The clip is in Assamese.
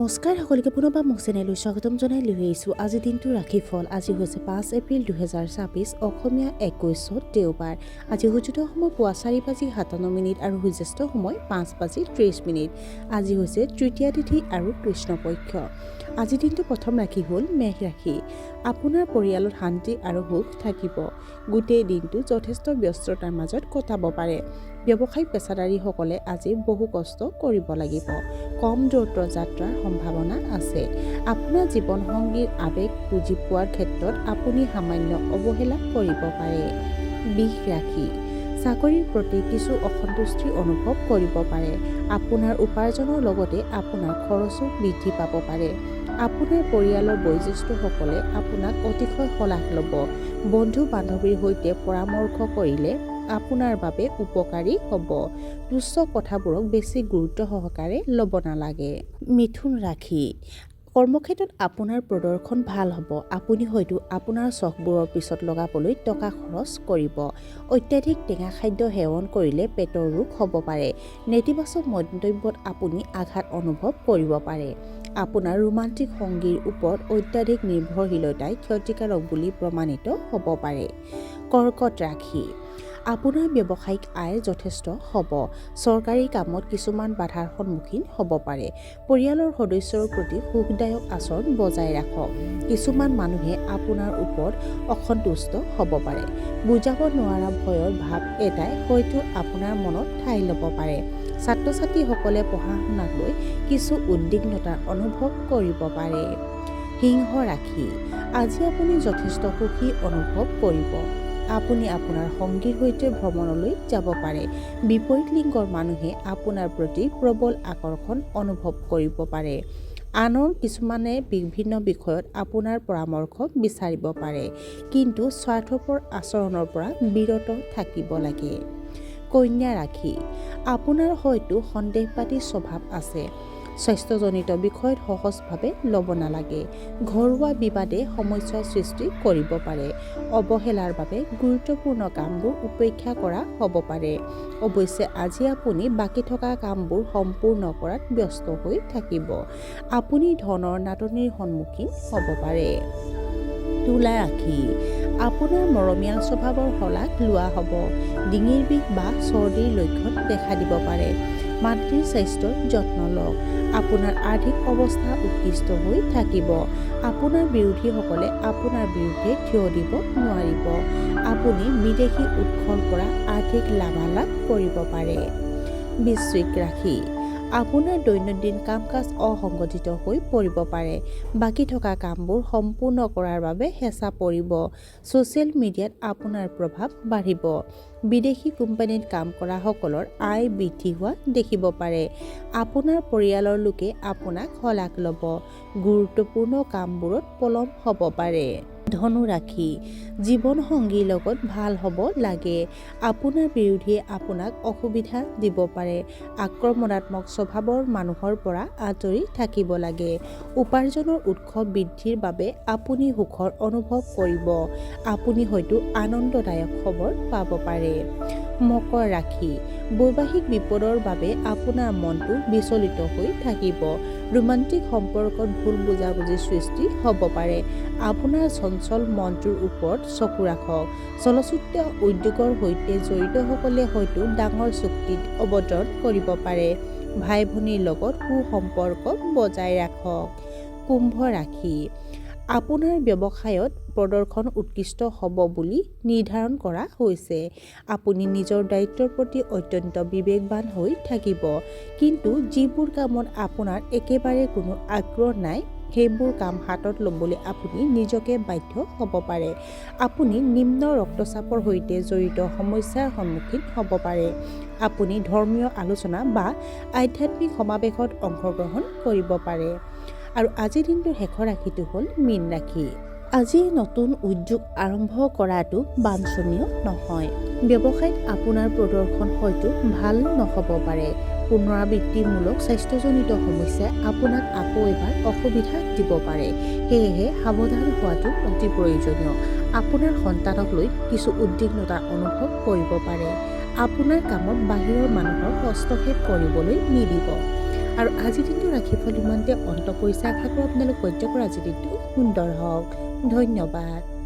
নমস্কাৰ সকলোকে পুনৰবাৰ মোক চেনেললৈ স্বাগতম জনাই লৈ আহিছোঁ। আজি দিনটো ৰাশিফল। আজি হৈছে 5 এপ্ৰিল 2026, অসমীয়া 21 দেওবাৰ। আজি সূৰ্যোদয় সময় পুৱা 4:57 আৰু সূৰ্যাস্ত সময় 5:30। আজি হৈছে তৃতীয়া তিথি আৰু কৃষ্ণপক্ষ। আজি দিনটো প্ৰথম ৰাশি হ'ল মেষ ৰাশি। আপোনাৰ পৰিয়ালত শান্তি আৰু সুখ থাকিব। গোটেই দিনটো যথেষ্ট ব্যস্ততাৰ মাজত কটাব পাৰে। ব্যৱসায়িক পেছাদাৰীসকলে আজি বহু কষ্ট কৰিব লাগিব। কম দূৰত্ব যাত্ৰাৰ সম্ভাৱনা আছে। আপোনাৰ জীৱনসংগীৰ আৱেগ বুজি পোৱাৰ ক্ষেত্ৰত আপুনি সামান্য অৱহেলা কৰিব পাৰে। বৃষ ৰাশি। চাকৰিৰ প্ৰতি কিছু অসন্তুষ্টি অনুভৱ কৰিব পাৰে। আপোনাৰ উপাৰ্জনৰ লগতে আপোনাৰ খৰচো বৃদ্ধি পাব পাৰে। আপোনাৰ পৰিয়ালৰ বয়োজ্যেষ্ঠসকলে আপোনাক অতিশয় শলাগ ল'ব। বন্ধু বান্ধৱীৰ সৈতে পৰামৰ্শ কৰিলে আপোনাৰ বাবে উপকাৰী হ'ব। তুচ্ছ কথাবোৰক বেছি গুৰুত্ব সহকাৰে ল'ব নালাগে। মিথুন ৰাশি। কৰ্মক্ষেত্ৰত আপোনাৰ প্ৰদৰ্শন ভাল হ'ব। আপুনি হয়তো আপোনাৰ চখবোৰৰ পিছত লগাবলৈ টকা খৰচ কৰিব। অত্যাধিক টেঙা খাদ্য সেৱন কৰিলে পেটৰ ৰোগ হ'ব পাৰে। নেতিবাচক মন্তব্যত আপুনি আঘাত অনুভৱ কৰিব পাৰে। আপোনাৰ ৰোমান্টিক সংগীৰ ওপৰত অত্যাধিক নিৰ্ভৰশীলতাই ক্ষতিকাৰক বুলি প্ৰমাণিত হ'ব পাৰে। কৰ্কট ৰাশি। আপোনাৰ ব্যৱসায়িক আয় যথেষ্ট হ'ব। চৰকাৰী কামত কিছুমান বাধাৰ সন্মুখীন হ'ব পাৰে। পৰিয়ালৰ সদস্যৰ প্ৰতি সুখদায়ক আচৰণ বজাই ৰাখক। কিছুমান মানুহে আপোনাৰ ওপৰত অসন্তুষ্ট হ'ব পাৰে। বুজাব নোৱাৰা ভয়ৰ ভাৱ এটাই হয়তো আপোনাৰ মনত ঠাই ল'ব পাৰে। ছাত্ৰ ছাত্ৰীসকলে পঢ়া শুনাক লৈ কিছু উদ্বিগ্নতা অনুভৱ কৰিব পাৰে। সিংহ ৰাশি। আজি আপুনি যথেষ্ট সুখী অনুভৱ কৰিব। আপুনি আপোনাৰ সংগীৰ সৈতে ভ্ৰমণলৈ যাব পাৰে। বিপৰীত লিংগৰ মানুহে আপোনাৰ প্ৰতি প্ৰবল আকৰ্ষণ অনুভৱ কৰিব পাৰে। আনৰ কিছুমানে বিভিন্ন বিষয়ত আপোনাৰ পৰামৰ্শ বিচাৰিব পাৰে, কিন্তু স্বাৰ্থপৰ আচৰণৰ পৰা বিৰত থাকিব লাগে। কন্যা ৰাশি। আপোনাৰ হয়তো সন্দেহবাদী স্বভাৱ আছে। স্বাস্থ্যজনিত বিষয়ত সহজভাৱে ল'ব নালাগে। ঘৰুৱা বিবাদে সমস্যাৰ সৃষ্টি কৰিব পাৰে। অৱহেলাৰ বাবে গুৰুত্বপূৰ্ণ কামবোৰ উপেক্ষা কৰা হ'ব পাৰে। অৱশ্যে আজি আপুনি বাকী থকা কামবোৰ সম্পূৰ্ণ কৰাত ব্যস্ত হৈ থাকিব। আপুনি ধনৰ নাটনিৰ সন্মুখীন হ'ব পাৰে। তুলা ৰাশি। আপোনাৰ মৰমীয়াল স্বভাৱৰ শলাগ লোৱা হ'ব। ডিঙিৰ বিষ বা চৰ্দিৰ লক্ষণ দেখা দিব পাৰে। মাতৃৰ স্বাস্থ্যৰ যত্ন লওক। আপোনাৰ আৰ্থিক অৱস্থা উৎকৃষ্ট হৈ থাকিব। আপোনাৰ বিৰোধীসকলে আপোনাৰ বিৰুদ্ধে থিয় দিব নোৱাৰিব। আপুনি বিদেশী উৎসৰ পৰা আৰ্থিক লাভালাভ কৰিব পাৰে। বৃশ্চিক ৰাশি। আপোনাৰ দৈনন্দিন কাম কাজ অসংগঠিত হৈ পৰিব পাৰে। বাকী থকা কামবোৰ সম্পূৰ্ণ কৰাৰ বাবে হেঁচা পৰিব। ছ'চিয়েল মিডিয়াত আপোনাৰ প্ৰভাৱ বাঢ়িব। বিদেশী কোম্পানীত কাম কৰা সকলৰ আয় বৃদ্ধি হোৱা দেখিব পাৰে। আপোনাৰ পৰিয়ালৰ লোকে আপোনাক শলাগ ল'ব। গুৰুত্বপূৰ্ণ কামবোৰত পলম হ'ব পাৰে। ধনু ৰাশি। জীৱনসংগীৰ লগত ভাল হ'ব লাগে। আপোনাৰ বিৰোধীয়ে আপোনাক অসুবিধা দিব পাৰে। আক্ৰমণাত্মক স্বভাৱৰ মানুহৰ পৰা আঁতৰি থাকিব লাগে। উপাৰ্জনৰ উৎস বৃদ্ধিৰ বাবে আপুনি সুখৰ অনুভৱ কৰিব। আপুনি হয়তো আনন্দদায়ক খবৰ পাব পাৰে। মকৰ ৰাশি। বৈবাহিক বিপদৰ বাবে আপোনাৰ মনটো বিচলিত হৈ থাকিব। ৰোমান্টিক সম্পৰ্কত ভুল বুজাবুজিৰ সৃষ্টি হ'ব পাৰে। আপোনাৰ চঞ্চল মনটোৰ ওপৰত চকু ৰাখক। চলচ্চিত্ৰ উদ্যোগৰ সৈতে জড়িতসকলে হয়তো ডাঙৰ চুক্তিত অৱতৰণ কৰিব পাৰে। ভাই ভনীৰ লগত সুসম্পৰ্ক বজাই ৰাখক। কুম্ভ ৰাশি। আপোনাৰ ব্যৱসায়ত প্ৰদৰ্শন উৎকৃষ্ট হ'ব বুলি নিৰ্ধাৰণ কৰা হৈছে। আপুনি নিজৰ দায়িত্বৰ প্ৰতি অত্যন্ত বিবেকবান হৈ থাকিব। কিন্তু যিবোৰ কামত আপোনাৰ একেবাৰে কোনো আগ্ৰহ নাই, সেইবোৰ কাম হাতত ল'বলৈ আপুনি নিজকে বাধ্য হ'ব পাৰে। আপুনি নিম্ন ৰক্তচাপৰ সৈতে জড়িত সমস্যাৰ সন্মুখীন হ'ব পাৰে। আপুনি ধৰ্মীয় আলোচনা বা আধ্যাত্মিক সমাৱেশত অংশগ্ৰহণ কৰিব পাৰে। আৰু আজিৰ দিনটোৰ শেষৰ ৰাশিটো হ'ল মীন ৰাশি। আজি নতুন উদ্যোগ আৰম্ভ কৰাটো বাঞ্ছনীয় নহয়। ব্যৱসায়ত আপোনাৰ প্ৰদৰ্শন হয়তো ভাল নহ'ব পাৰে। পুনৰাবৃত্তিমূলক স্বাস্থ্যজনিত সমস্যাই আপোনাক আকৌ এবাৰ অসুবিধা দিব পাৰে। সেয়েহে সাৱধান হোৱাটো অতি প্ৰয়োজনীয়। আপোনাৰ সন্তানক লৈ কিছু উদ্বিগ্নতা অনুভৱ কৰিব পাৰে। আপোনাৰ কামত বাহিৰৰ মানুহৰ হস্তক্ষেপ কৰিবলৈ নিদিব। আৰু আজিৰ দিনটো ৰাশিফল ইমানতে অন্ত পৰিছে। আশা কৰোঁ আপোনালোক প্ৰত্যেকৰ আজিৰ দিনটো সুন্দৰ হওক। ধন্যবাদ।